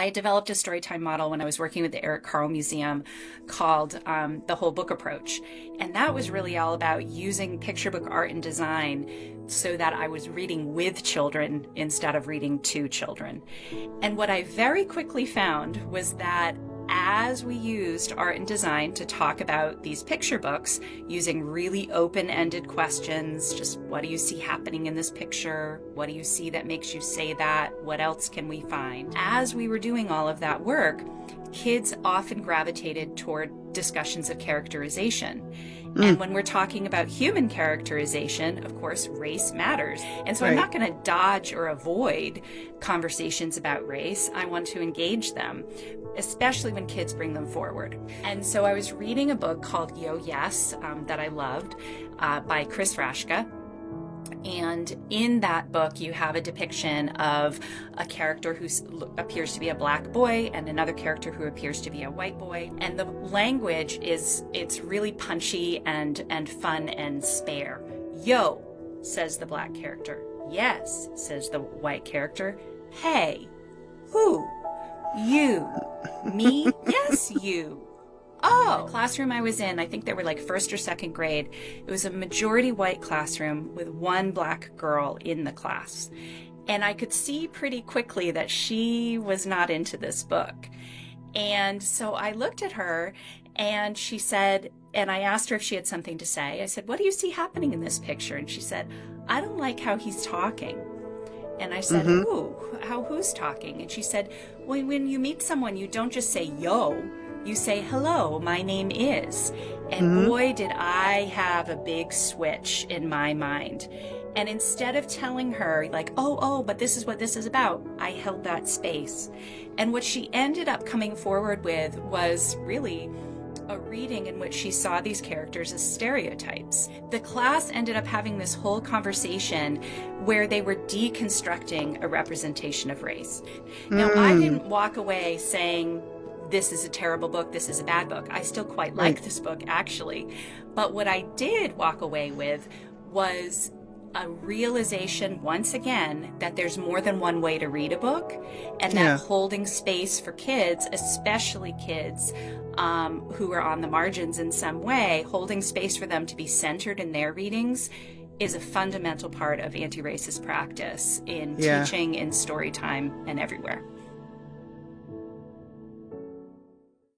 I developed a storytime model when I was working with the Eric Carle Museum called the Whole Book Approach. And that was really all about using picture book art and design so that I was reading with children instead of reading to children. And what I very quickly found was that as we used art and design to talk about these picture books using really open-ended questions, just what do you see happening in this picture? What do you see that makes you say that? What else can we find? As we were doing all of that work, kids often gravitated toward discussions of characterization. And when we're talking about human characterization, of course, race matters. And so I'm not going to dodge or avoid conversations about race. I want to engage them, especially when kids bring them forward. And so I was reading a book called Yo Yes that I loved by Chris Rashka. And in that book, you have a depiction of a character who appears to be a black boy and another character who appears to be a white boy. And the language it's really punchy and fun and spare. Yo, says the black character. Yes, says the white character. Hey, who? You. Me? Yes, you. Oh, the classroom I was in, I think they were like first or second grade. It was a majority white classroom with one black girl in the class. And I could see pretty quickly that she was not into this book. And so I looked at her and she said, and I asked her if she had something to say. I said, what do you see happening in this picture? And she said, I don't like how he's talking. And I said, who's talking? And she said, well, when you meet someone, you don't just say, yo. You say, hello, my name is. And boy, did I have a big switch in my mind. And instead of telling her like, oh, but this is what this is about, I held that space. And what she ended up coming forward with was really a reading in which she saw these characters as stereotypes. The class ended up having this whole conversation where they were deconstructing a representation of race. Now, I didn't walk away saying, this is a terrible book, this is a bad book. I still quite like this book, actually. But what I did walk away with was a realization, once again, that there's more than one way to read a book, and that holding space for kids, especially kids who are on the margins in some way, holding space for them to be centered in their readings is a fundamental part of anti-racist practice in teaching, in story time, and everywhere.